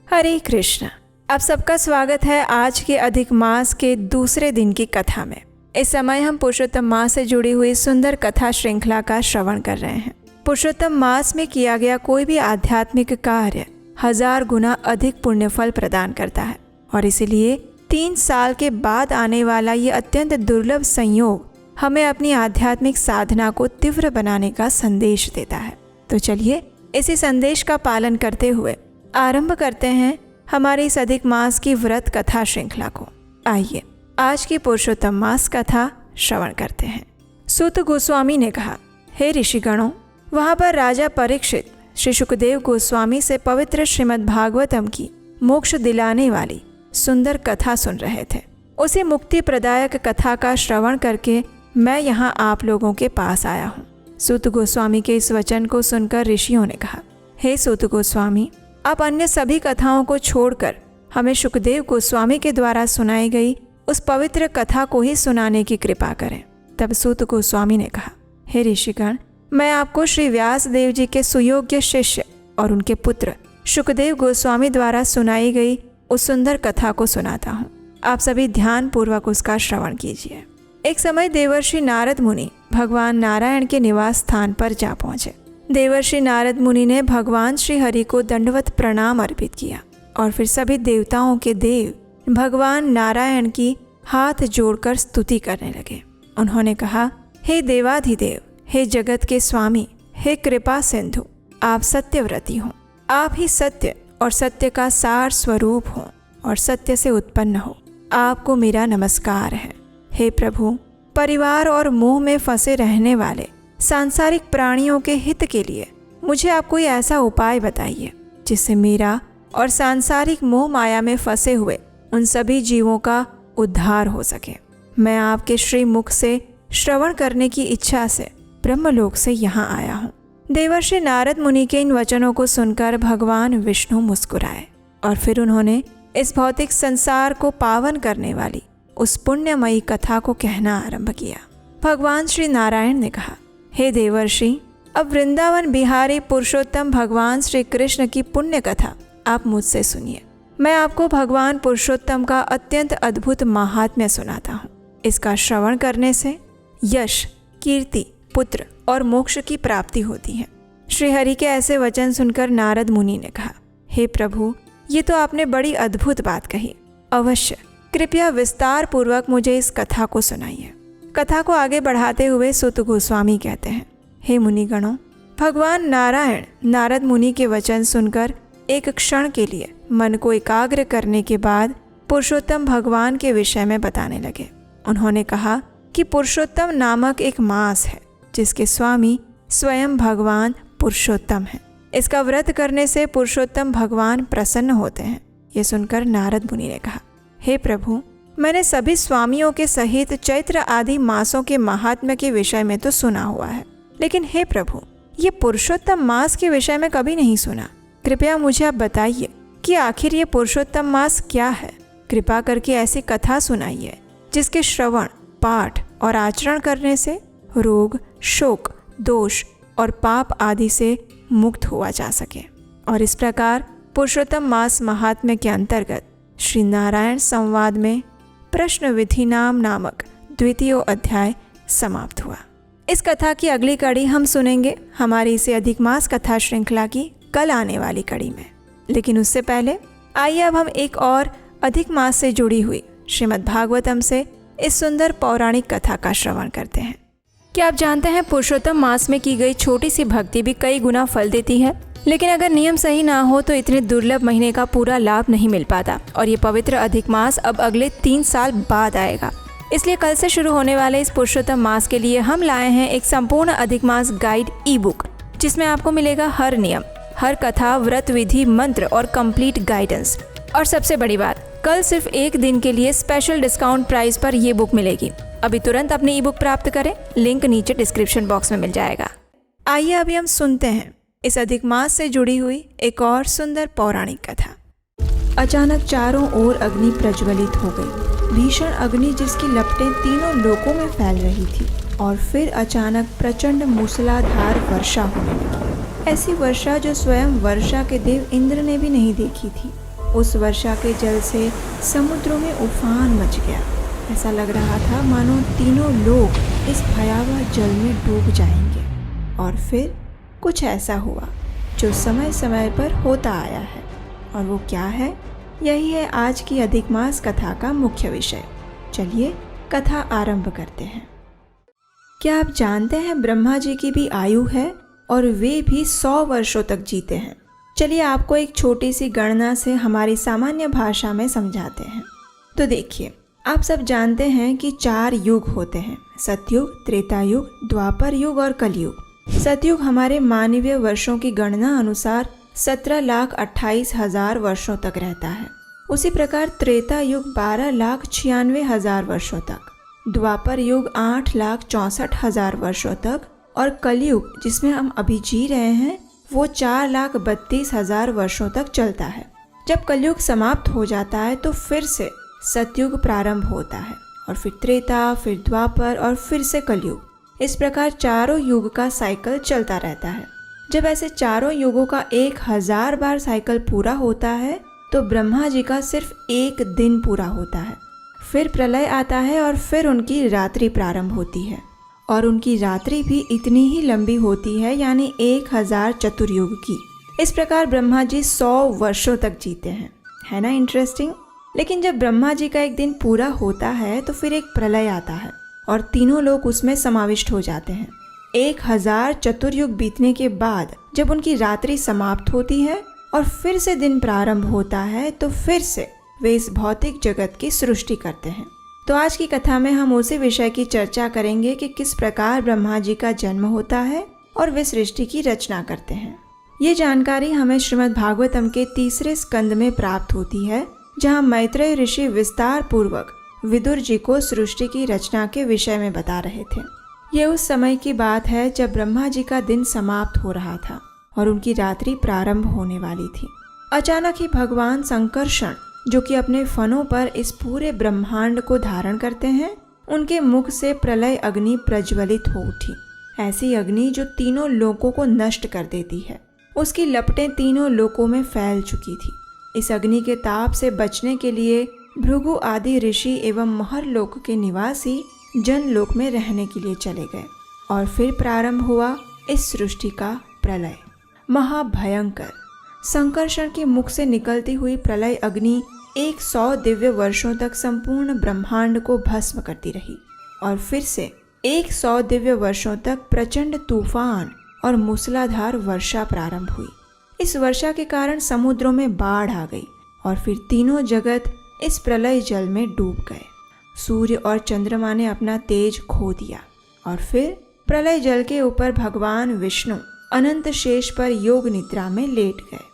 हरे कृष्ण। आप सबका स्वागत है आज के अधिक मास के दूसरे दिन की कथा में। इस समय हम पुरुषोत्तम मास से जुड़ी हुई सुंदर कथा श्रृंखला का श्रवण कर रहे हैं। पुरुषोत्तम मास में किया गया कोई भी आध्यात्मिक कार्य 1000 गुना अधिक पुण्य फल प्रदान करता है और इसीलिए 3 साल के बाद आने वाला ये अत्यंत दुर्लभ संयोग हमें अपनी आध्यात्मिक साधना को तीव्र बनाने का संदेश देता है। तो चलिए इसी संदेश का पालन करते हुए आरंभ करते हैं हमारे इस अधिक मास की व्रत कथा श्रृंखला को। आइए आज की पुरुषोत्तम मास कथा श्रवण करते हैं। सूत गोस्वामी ने कहा, हे ऋषिगणों, वहाँ पर राजा परीक्षित श्री सुखदेव गोस्वामी से पवित्र श्रीमद् भागवतम की मोक्ष दिलाने वाली सुंदर कथा सुन रहे थे। उसी मुक्ति प्रदायक कथा का श्रवण करके मैं यहाँ आप लोगों के पास आया हूँ। सूत गोस्वामी के इस वचन को सुनकर ऋषियों ने कहा, हे सूत गोस्वामी, आप अन्य सभी कथाओं को छोड़कर हमें सुखदेव गोस्वामी के द्वारा सुनाई गई उस पवित्र कथा को ही सुनाने की कृपा करें। तब सूत गोस्वामी ने कहा, हे ऋषिगण, मैं आपको श्री व्यास देव जी के सुयोग्य शिष्य और उनके पुत्र सुखदेव गोस्वामी द्वारा सुनाई गई उस सुंदर कथा को सुनाता हूँ। आप सभी ध्यान पूर्वक उसका श्रवण कीजिए। एक समय देवर्षि नारद मुनि भगवान नारायण के निवास स्थान पर जा पहुंचे। देवर्षि नारद मुनि ने भगवान श्री हरि को दंडवत प्रणाम अर्पित किया और फिर सभी देवताओं के देव भगवान नारायण की हाथ जोड़कर स्तुति करने लगे। उन्होंने कहा, हे देवाधिदेव, हे जगत के स्वामी, हे कृपा सिंधु, आप सत्यव्रती हो। आप ही सत्य और सत्य का सार स्वरूप हो और सत्य से उत्पन्न हो। आपको मेरा नमस्कार है। हे प्रभु, परिवार और मोह में फंसे रहने वाले सांसारिक प्राणियों के हित के लिए मुझे आप कोई ऐसा उपाय बताइए जिससे मेरा और सांसारिक मोह माया में फंसे हुए उन सभी जीवों का उद्धार हो सके। मैं आपके श्री मुख से श्रवण करने की इच्छा से ब्रह्मलोक से यहाँ आया हूँ। देवर्षि नारद मुनि के इन वचनों को सुनकर भगवान विष्णु मुस्कुराए और फिर उन्होंने इस भौतिक संसार को पावन करने वाली उस पुण्यमयी कथा को कहना आरंभ किया। भगवान श्री नारायण ने कहा, हे देवर्षि, अब वृंदावन बिहारी पुरुषोत्तम भगवान श्री कृष्ण की पुण्य कथा आप मुझसे सुनिए। मैं आपको भगवान पुरुषोत्तम का अत्यंत अद्भुत महात्म्य सुनाता हूँ। इसका श्रवण करने से यश, कीर्ति, पुत्र और मोक्ष की प्राप्ति होती है। श्री हरि के ऐसे वचन सुनकर नारद मुनि ने कहा, हे प्रभु, ये तो आपने बड़ी अद्भुत बात कही। अवश्य कृपया विस्तार पूर्वक मुझे इस कथा को सुनाइए। कथा को आगे बढ़ाते हुए सूत गोस्वामी कहते हैं, हे मुनिगणों, भगवान नारायण नारद मुनि के वचन सुनकर एक क्षण के लिए मन को एकाग्र करने के बाद पुरुषोत्तम भगवान के विषय में बताने लगे। उन्होंने कहा कि पुरुषोत्तम नामक एक मास है जिसके स्वामी स्वयं भगवान पुरुषोत्तम है। इसका व्रत करने से पुरुषोत्तम भगवान प्रसन्न होते हैं। ये सुनकर नारद मुनि ने कहा, हे प्रभु, मैंने सभी स्वामियों के सहित चैत्र आदि मासों के महात्म्य के विषय में तो सुना हुआ है, लेकिन हे प्रभु, ये पुरुषोत्तम मास के विषय में कभी नहीं सुना। कृपया मुझे आप बताइए कि आखिर ये पुरुषोत्तम मास क्या है। कृपा करके ऐसी कथा सुनाइए जिसके श्रवण, पाठ और आचरण करने से रोग, शोक, दोष और पाप आदि से मुक्त हुआ जा सके। और इस प्रकार पुरुषोत्तम मास महात्म्य के अंतर्गत श्री नारायण संवाद में प्रश्न विधि नामक द्वितीय अध्याय समाप्त हुआ। इस कथा की अगली कड़ी हम सुनेंगे हमारी इसे अधिक मास कथा श्रृंखला की कल आने वाली कड़ी में। लेकिन उससे पहले आइए अब हम एक और अधिक मास से जुड़ी हुई श्रीमद् भागवतम से इस सुंदर पौराणिक कथा का श्रवण करते हैं। क्या आप जानते हैं, पुरुषोत्तम मास में की गई छोटी सी भक्ति भी कई गुना फल देती है, लेकिन अगर नियम सही ना हो तो इतने दुर्लभ महीने का पूरा लाभ नहीं मिल पाता। और ये पवित्र अधिक मास अब अगले 3 साल बाद आएगा। इसलिए कल से शुरू होने वाले इस पुरुषोत्तम मास के लिए हम लाए हैं एक संपूर्ण अधिक मास गाइड ई बुक, जिसमें आपको मिलेगा हर नियम, हर कथा, व्रत विधि, मंत्र और कंप्लीट गाइडेंस। और सबसे बड़ी बात, कल सिर्फ एक दिन के लिए स्पेशल डिस्काउंट प्राइस पर ये बुक मिलेगी। अभी तुरंत अपनी ई बुक प्राप्त करें, लिंक नीचे डिस्क्रिप्शन बॉक्स में मिल जाएगा। आइए अभी हम सुनते हैं इस अधिक मास से जुड़ी हुई एक और सुंदर पौराणिक कथा। अचानक चारों ओर अग्नि प्रज्वलित हो गई। भीषण अग्नि जिसकी लपटें तीनों लोकों में फैल रही थी। और फिर अचानक प्रचंड मूसलाधार वर्षा होने लगी। ऐसी वर्षा जो स्वयं वर्षा के देव इंद्र ने भी नहीं देखी थी। उस वर्षा के जल से समुद्रों में उफान मच गया। ऐसा लग रहा था मानो तीनों लोग इस भयावह जल में डूब जाएंगे। और फिर कुछ ऐसा हुआ जो समय समय पर होता आया है, और वो क्या है, यही है आज की अधिक मास कथा का मुख्य विषय। चलिए कथा आरंभ करते हैं। क्या आप जानते हैं ब्रह्मा जी की भी आयु है और वे भी 100 वर्षों तक जीते हैं। चलिए आपको एक छोटी सी गणना से हमारी सामान्य भाषा में समझाते हैं। तो देखिए, आप सब जानते हैं कि 4 युग होते हैं, सतयुग, त्रेता युग, द्वापर युग और कलयुग। सतयुग हमारे मानवीय वर्षों की गणना अनुसार 17,28,000 वर्षों तक रहता है। उसी प्रकार त्रेता युग 12,96,000 वर्षों तक, द्वापर युग 8,64,000 वर्षों तक और कलयुग जिसमें हम अभी जी रहे हैं वो 4,32,000 वर्षों तक चलता है। जब कलयुग समाप्त हो जाता है तो फिर से सतयुग प्रारंभ होता है और फिर त्रेता, फिर द्वापर और फिर से कलयुग। इस प्रकार चारों युग का साइकिल चलता रहता है। जब ऐसे चारों युगों का 1000 बार साइकिल पूरा होता है तो ब्रह्मा जी का सिर्फ एक दिन पूरा होता है। फिर प्रलय आता है और फिर उनकी रात्रि प्रारंभ होती है और उनकी रात्रि भी इतनी ही लंबी होती है, यानी 1000 चतुर्युग की। इस प्रकार ब्रह्मा जी 100 वर्षों तक जीते हैं। है ना इंटरेस्टिंग। लेकिन जब ब्रह्मा जी का एक दिन पूरा होता है तो फिर एक प्रलय आता है और तीनों लोग उसमें समाविष्ट हो जाते हैं। 1000 चतुर्युग बीतने के बाद जब उनकी रात्रि समाप्त होती है और फिर से दिन प्रारंभ होता है तो फिर से वे इस भौतिक जगत की सृष्टि करते हैं। तो आज की कथा में हम उसी विषय की चर्चा करेंगे कि किस प्रकार ब्रह्मा जी का जन्म होता है और वे सृष्टि की रचना करते हैं। ये जानकारी हमें श्रीमद् भागवतम के 3 स्कंद में प्राप्त होती है, जहाँ मैत्रेय ऋषि विस्तार पूर्वक विदुर जी को सृष्टि की रचना के विषय में बता रहे थे। ये उस समय की बात है जब ब्रह्मा जी का दिन समाप्त हो रहा था और उनकी रात्रि प्रारंभ होने वाली थी। अचानक ही भगवान संकर्षण, जो कि अपने फनों पर इस पूरे ब्रह्मांड को धारण करते हैं, उनके मुख से प्रलय अग्नि प्रज्वलित हो उठी। ऐसी अग्नि जो तीनों लोकों को नष्ट कर देती है। उसकी लपटें तीनों लोकों में फैल चुकी थी। इस अग्नि के ताप से बचने के लिए भृगु आदि ऋषि एवं महरलोक के निवासी जनलोक में रहने के लिए चले गए और फिर प्रारंभ हुआ इस सृष्टि का प्रलय। महाभयंकर संकर्षण के मुख से निकलती हुई प्रलय अग्नि 100 दिव्य वर्षों तक संपूर्ण ब्रह्मांड को भस्म करती रही और फिर से 100 दिव्य वर्षों तक प्रचंड तूफान और मूसलाधार वर्षा प्रारंभ हुई। इस वर्षा के कारण समुद्रों में बाढ़ आ गई और फिर तीनों जगत इस प्रलय जल में डूब गए। सूर्य और चंद्रमा ने अपना तेज खो दिया और फिर प्रलय जल के ऊपर भगवान विष्णु अनंत शेष पर योग निद्रा में लेट गए।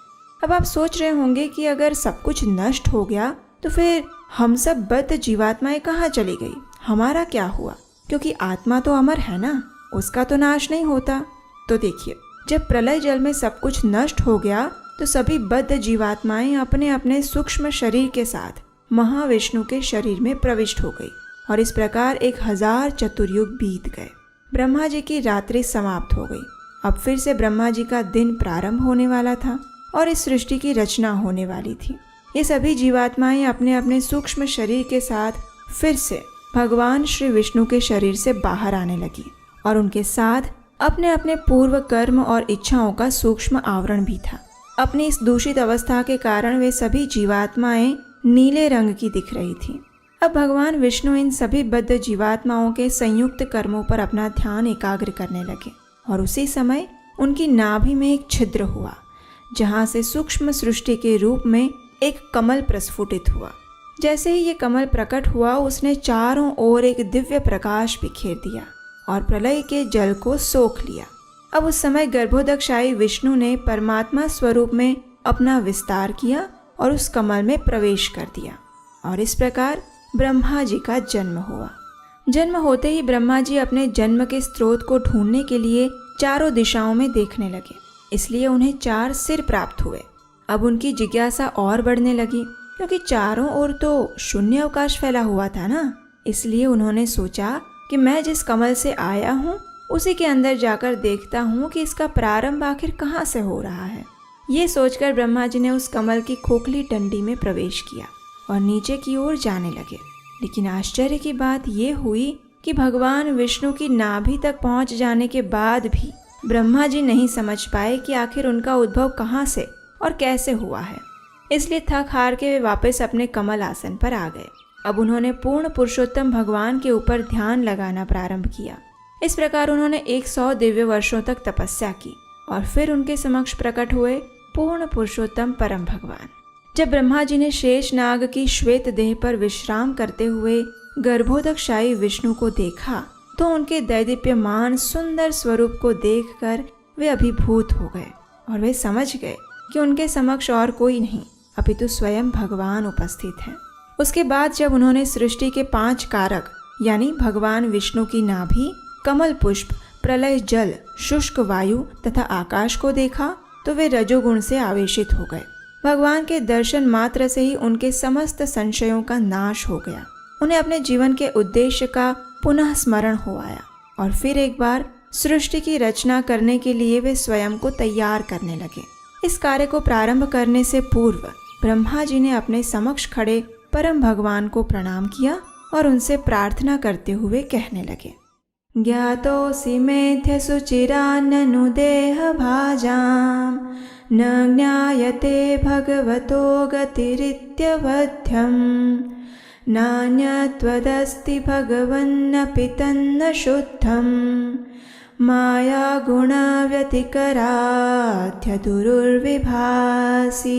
अब आप सोच रहे होंगे कि अगर सब कुछ नष्ट हो गया तो फिर हम सब बद्ध जीवात्माएं कहाँ चली गई, हमारा क्या हुआ? क्योंकि आत्मा तो अमर है ना, उसका तो नाश नहीं होता। तो देखिए, जब प्रलय जल में सब कुछ नष्ट हो गया तो सभी बद्ध जीवात्माएं अपने अपने सूक्ष्म शरीर के साथ महाविष्णु के शरीर में प्रविष्ट हो गई और इस प्रकार 1000 चतुर्युग बीत गए। ब्रह्मा जी की रात्रि समाप्त हो गई। अब फिर से ब्रह्मा जी का दिन प्रारंभ होने वाला था और इस सृष्टि की रचना होने वाली थी। ये सभी जीवात्माएं अपने अपने सूक्ष्म शरीर के साथ फिर से भगवान श्री विष्णु के शरीर से बाहर आने लगी और उनके साथ अपने अपने पूर्व कर्म और इच्छाओं का सूक्ष्म आवरण भी था। अपनी इस दूषित अवस्था के कारण वे सभी जीवात्माएं नीले रंग की दिख रही थी। अब भगवान विष्णु इन सभी बद्ध जीवात्माओं के संयुक्त कर्मों पर अपना ध्यान एकाग्र करने लगे और उसी समय उनकी नाभि में एक छिद्र हुआ, जहाँ से सूक्ष्म सृष्टि के रूप में एक कमल प्रस्फुटित हुआ। जैसे ही ये कमल प्रकट हुआ, उसने चारों ओर एक दिव्य प्रकाश बिखेर दिया और प्रलय के जल को सोख लिया। अब उस समय गर्भोदकशायी विष्णु ने परमात्मा स्वरूप में अपना विस्तार किया और उस कमल में प्रवेश कर दिया और इस प्रकार ब्रह्मा जी का जन्म हुआ। जन्म होते ही ब्रह्मा जी अपने जन्म के स्रोत को ढूंढने के लिए चारों दिशाओं में देखने लगे, इसलिए उन्हें 4 सिर प्राप्त हुए। अब उनकी जिज्ञासा और बढ़ने लगी, क्योंकि चारों ओर तो शून्य अवकाश फैला हुआ था ना। इसलिए उन्होंने सोचा कि मैं जिस कमल से आया हूँ उसी के अंदर जाकर देखता हूँ कि इसका प्रारंभ आखिर कहाँ से हो रहा है। ये सोचकर ब्रह्मा जी ने उस कमल की खोखली डंडी में प्रवेश किया और नीचे की ओर जाने लगे। लेकिन आश्चर्य की बात ये हुई कि भगवान विष्णु की नाभि तक पहुंच जाने के बाद भी ब्रह्मा जी नहीं समझ पाए कि आखिर उनका उद्भव कहाँ से और कैसे हुआ है। इसलिए थक हार के वे वापस अपने कमल आसन पर आ गए। अब उन्होंने पूर्ण पुरुषोत्तम भगवान के ऊपर ध्यान लगाना प्रारंभ किया। इस प्रकार उन्होंने 100 दिव्य वर्षों तक तपस्या की और फिर उनके समक्ष प्रकट हुए पूर्ण पुरुषोत्तम परम भगवान। जब ब्रह्मा जी ने शेष नाग की श्वेत देह पर विश्राम करते हुए गर्भोदकशायी विष्णु को देखा तो उनके दैदीप्यमान सुंदर स्वरूप को देखकर वे अभिभूत हो गए और वे समझ गए कि उनके समक्ष और कोई नहीं अपितु स्वयं भगवान उपस्थित हैं। उसके बाद जब उन्होंने सृष्टि के 5 कारक यानी भगवान विष्णु की नाभि, कमल पुष्प, प्रलय जल, शुष्क वायु तथा आकाश को देखा तो वे रजोगुण से आवेशित हो गए। भगवान के दर्शन मात्र से ही उनके समस्त संशयों का नाश हो गया। उन्हें अपने जीवन के उद्देश्य का पुनः स्मरण हो आया और फिर एक बार सृष्टि की रचना करने के लिए वे स्वयं को तैयार करने लगे। इस कार्य को प्रारंभ करने से पूर्व ब्रह्मा जी ने अपने समक्ष खड़े परम भगवान को प्रणाम किया और उनसे प्रार्थना करते हुए कहने लगे, ज्ञातोऽसि मेध्य सुचिराननु देह भाजाम न ज्ञायते भगवतो गतिरित्यवध्यम नान्यत्वदस्ति भगवन्नपि तन्न शुद्धम माया गुण व्यतिकराध्य दुरुर्विभासी।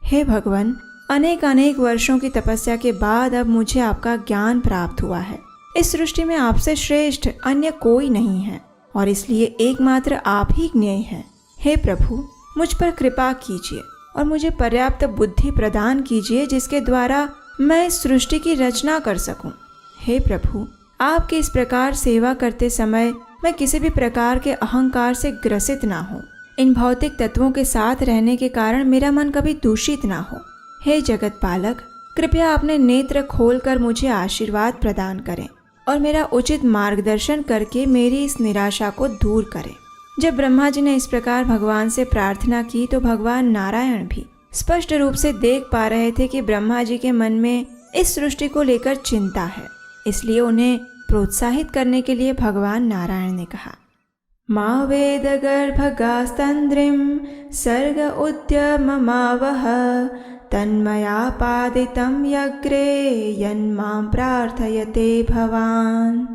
हे भगवान, अनेक अनेक वर्षों की तपस्या के बाद अब मुझे आपका ज्ञान प्राप्त हुआ है। इस सृष्टि में आपसे श्रेष्ठ अन्य कोई नहीं है और इसलिए एकमात्र आप ही ज्ञेय हैं। हे प्रभु, मुझ पर कृपा कीजिए और मुझे पर्याप्त बुद्धि प्रदान कीजिए जिसके द्वारा मैं इस सृष्टि की रचना कर सकूं। हे प्रभु, आपकी इस प्रकार सेवा करते समय मैं किसी भी प्रकार के अहंकार से ग्रसित ना हो। इन भौतिक तत्वों के साथ रहने के कारण मेरा मन कभी दूषित ना हो। हे जगत पालक, कृपया अपने नेत्र खोलकर मुझे आशीर्वाद प्रदान करें और मेरा उचित मार्गदर्शन करके मेरी इस निराशा को दूर करें। जब ब्रह्मा जी ने इस प्रकार भगवान से प्रार्थना की तो भगवान नारायण भी स्पष्ट रूप से देख पा रहे थे कि ब्रह्मा जी के मन में इस सृष्टि को लेकर चिंता है। इसलिए उन्हें प्रोत्साहित करने के लिए भगवान नारायण ने कहा, मा वेद गर्भगास्तंद्रिम सर्ग उद्यममावह तन्मयापादितं यग्रे यन्मां प्रार्थयते भवान।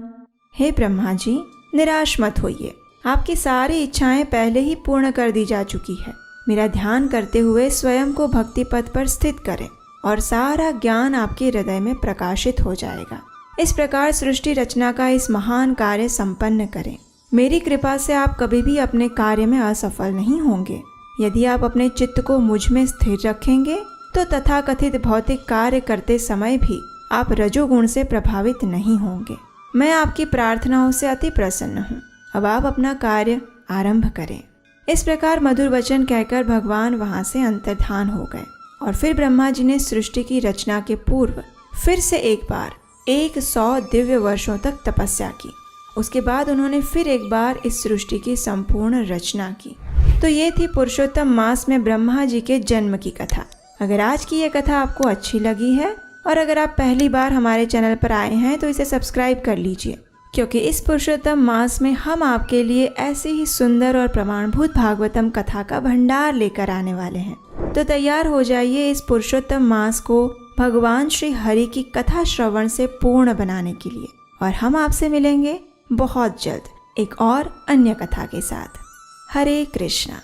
हे ब्रह्मा जी, निराश मत होइए। आपकी सारी इच्छाएं पहले ही पूर्ण कर दी जा चुकी है। मेरा ध्यान करते हुए स्वयं को भक्ति पथ पर स्थित करें और सारा ज्ञान आपके हृदय में प्रकाशित हो जाएगा। इस प्रकार सृष्टि रचना का इस महान कार्य संपन्न करें। मेरी कृपा से आप कभी भी अपने कार्य में असफल नहीं होंगे। यदि आप अपने चित्त को मुझ में स्थिर रखेंगे तो तथाकथित भौतिक कार्य करते समय भी आप रजोगुण से प्रभावित नहीं होंगे। मैं आपकी प्रार्थनाओं से अति प्रसन्न हूँ। अब आप अपना कार्य आरंभ करें। इस प्रकार मधुर वचन कहकर भगवान वहाँ से अंतर्धान हो गए और फिर ब्रह्मा जी ने सृष्टि की रचना के पूर्व फिर से एक बार 100 दिव्य वर्षों तक तपस्या की। उसके बाद उन्होंने फिर एक बार इस सृष्टि की संपूर्ण रचना की। तो ये थी पुरुषोत्तम मास में ब्रह्मा जी के जन्म की कथा। अगर आज की ये कथा आपको अच्छी लगी है और अगर आप पहली बार हमारे चैनल पर आए हैं तो इसे सब्सक्राइब कर लीजिए, क्योंकि इस पुरुषोत्तम मास में हम आपके लिए ऐसी ही सुंदर और प्रमाणभूत भागवतम कथा का भंडार लेकर आने वाले हैं। तो तैयार हो जाइए इस पुरुषोत्तम मास को भगवान श्री हरि की कथा श्रवण से पूर्ण बनाने के लिए। और हम आपसे मिलेंगे बहुत जल्द एक और अन्य कथा के साथ। हरे कृष्णा।